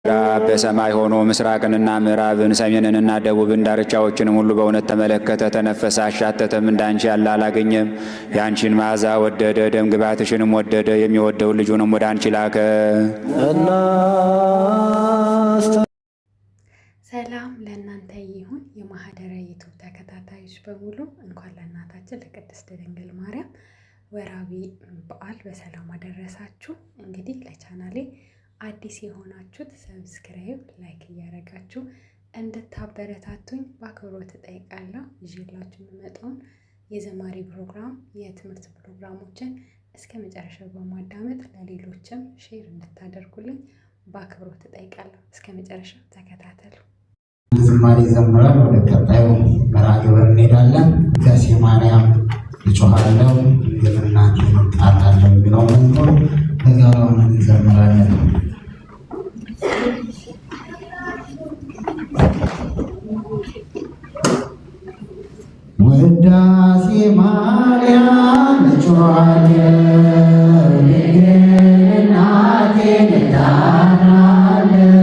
በሰማይ ሆኖ ምስራቅንና ምዕራብን ሰሜንንና ደቡብን ዳርቻዎችንም ሁሉ በእውነት ተመለከተ፣ ተነፈሰ፣ አሻተተም። እንዳንቺ ያለ አላገኘም። የአንቺን መዓዛ ወደደ፣ ደም ግባትሽንም ወደደ። የሚወደውን ልጁንም ወደ አንቺ ላከ። ሰላም ለእናንተ ይሁን። የማህደረ ዩቱብ ተከታታዮች በሙሉ እንኳን ለእናታችን ለቅድስት ድንግል ማርያም ወራዊ በዓል በሰላም አደረሳችሁ። እንግዲህ ለቻናሌ አዲስ የሆናችሁት ሰብስክራይብ፣ ላይክ እያደረጋችሁ እንድታበረታቱኝ በአክብሮት እጠይቃለሁ። ይዤላችሁ የምመጣውን የዘማሪ ፕሮግራም የትምህርት ፕሮግራሞችን እስከ መጨረሻው በማዳመጥ ለሌሎችም ሼር እንድታደርጉልኝ በአክብሮት እጠይቃለሁ። እስከ መጨረሻው ተከታተሉ። ዝማሬ ዘምረን ወደ ቀጣዩ መርሃ ግብር እንሄዳለን። ውዳሴ ማርያም እጮሃለሁ የምናት ጣላለሁ የሚለው መዝሙር በጋራውን እንዘምራለን። ውዳሴ ማርያም እጮሃለሁ እናቴ ጣላለሁ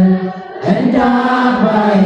እንደ አባይ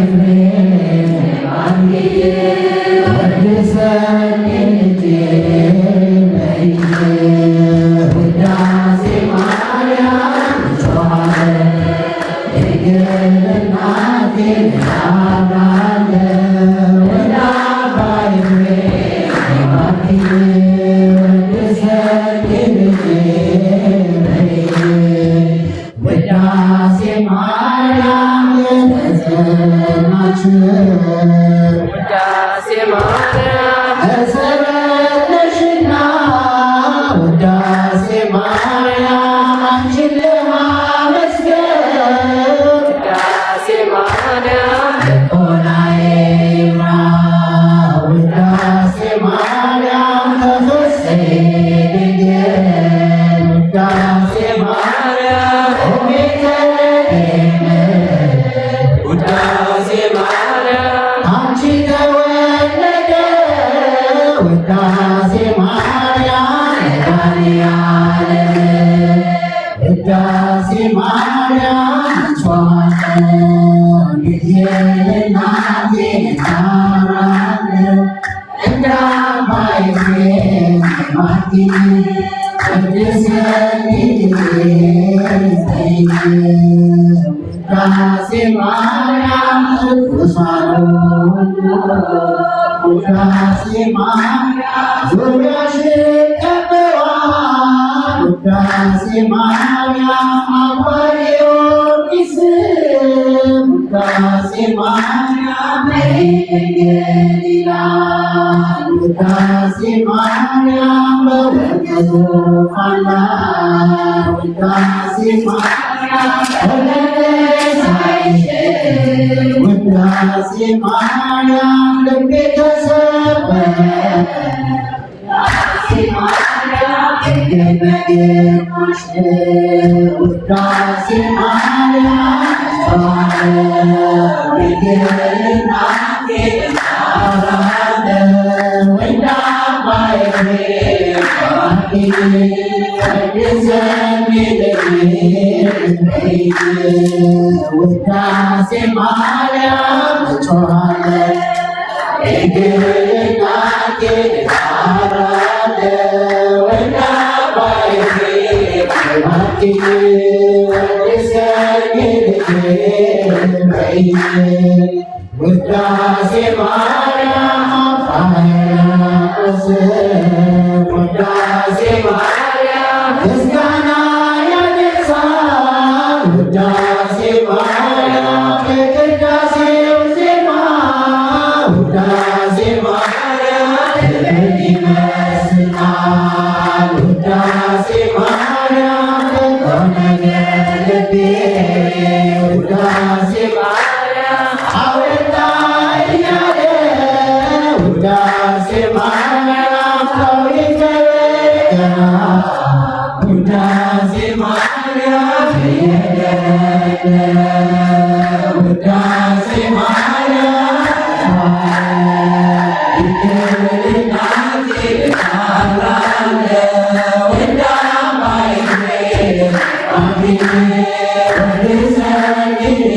Amen.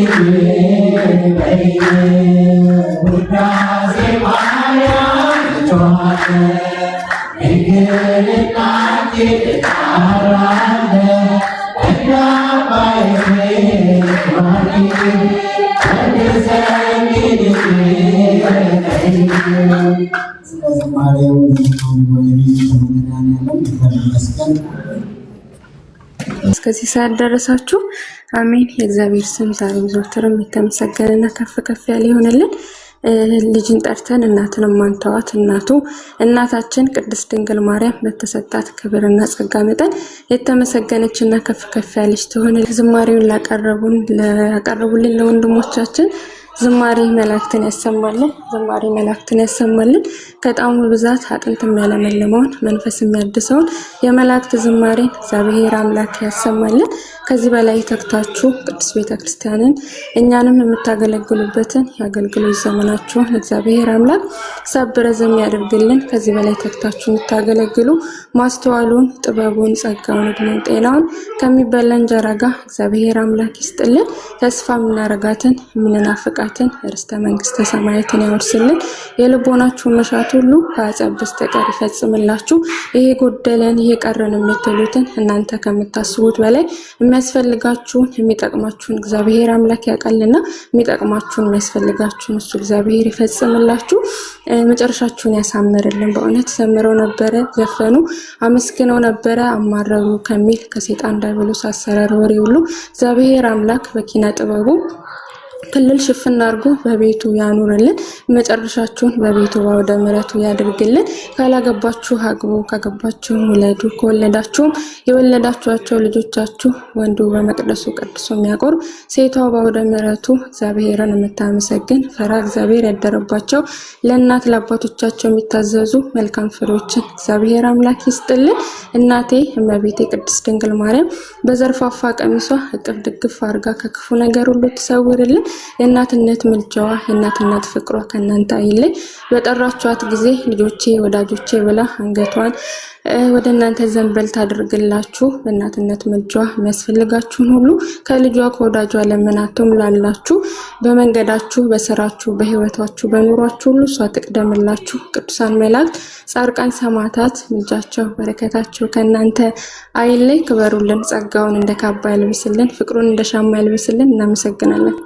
እስከዚህ ሰዓት ደረሳችሁ። አሜን። የእግዚአብሔር ስም ዛሬም ዘወትርም የተመሰገነና ከፍ ከፍ ያለ ይሆንልን። ልጅን ጠርተን እናትን ማንተዋት እናታችን ቅድስት ድንግል ማርያም በተሰጣት ክብርና ጸጋ መጠን የተመሰገነችና ከፍ ከፍ ያለች ትሆን። ዝማሬውን ላቀረቡልን ለወንድሞቻችን ዝማሬ መላእክትን ያሰማልን። ከጣሙ ብዛት አጥንት የሚያለመልመውን መንፈስ የሚያድሰውን የመላእክት ዝማሬን እግዚአብሔር አምላክ ያሰማልን። ከዚህ በላይ ተክታችሁ ቅዱስ ቤተክርስቲያንን እኛንም የምታገለግሉበትን የአገልግሎት ዘመናችሁን እግዚአብሔር አምላክ ሰብረዘም ያደርግልን። ከዚህ በላይ ተክታችሁ የምታገለግሉ ማስተዋሉን፣ ጥበቡን፣ ጸጋውን፣ እድሜን፣ ጤናውን ከሚበላ እንጀራ ጋር እግዚአብሔር አምላክ ይስጥልን። ተስፋ የምናረጋትን የምንናፍቃትን ርስተ መንግስተ ሰማያትን ያወርስልን። የልቦናችሁ መሻት ሁሉ ከአጸብ በስተቀር ይፈጽምላችሁ። ይሄ ጎደለን ይሄ ቀረን የምትሉትን እናንተ ከምታስቡት በላይ የሚያስፈልጋችሁን የሚጠቅማችሁን እግዚአብሔር አምላክ ያውቃልና የሚጠቅማችሁን የሚያስፈልጋችሁን እሱ እግዚአብሔር ይፈጽምላችሁ። መጨረሻችሁን ያሳምርልን። በእውነት ዘምረው ነበረ፣ ዘፈኑ፣ አመስግነው ነበረ አማረሩ ከሚል ከሰይጣን ዲያብሎስ አሰራር ወሬ ሁሉ እግዚአብሔር አምላክ በኪነ ጥበቡ ክልል ሽፍና አድርጎ በቤቱ ያኑርልን። መጨረሻችሁን በቤቱ ወደ ምሕረቱ ያድርግልን። ካላገባችሁ አግቡ፣ ካገባችሁ ውለዱ፣ ከወለዳችሁም የወለዳችኋቸው ልጆቻችሁ ወንዱ በመቅደሱ ቀድሶ የሚያቆርብ ሴቷ ወደ ምሕረቱ እግዚአብሔርን የምታመሰግን ፈራ እግዚአብሔር ያደረባቸው ለእናት ለአባቶቻቸው የሚታዘዙ መልካም ፍሬዎችን እግዚአብሔር አምላክ ይስጥልን። እናቴ እመቤቴ ቅድስት ድንግል ማርያም በዘርፋፋ ቀሚሷ እቅፍ ድግፍ አድርጋ ከክፉ ነገር ሁሉ ትሰውርልን። የእናትነት ምልጃዋ የእናትነት ፍቅሯ ከእናንተ አይለይ። በጠራችኋት ጊዜ ልጆቼ ወዳጆቼ ብላ አንገቷን ወደ እናንተ ዘንበል ታድርግላችሁ። በእናትነት ምልጃዋ የሚያስፈልጋችሁን ሁሉ ከልጇ ከወዳጇ ለምናቱም ላላችሁ በመንገዳችሁ፣ በስራችሁ፣ በህይወታችሁ፣ በኑሯችሁ ሁሉ እሷ ትቅደምላችሁ። ቅዱሳን መላእክት፣ ጻድቃን፣ ሰማዕታት ምልጃቸው በረከታቸው ከእናንተ አይለይ። ክበሩልን። ጸጋውን እንደ ካባ ያልብስልን፣ ፍቅሩን እንደ ሻማ ያልብስልን። እናመሰግናለን።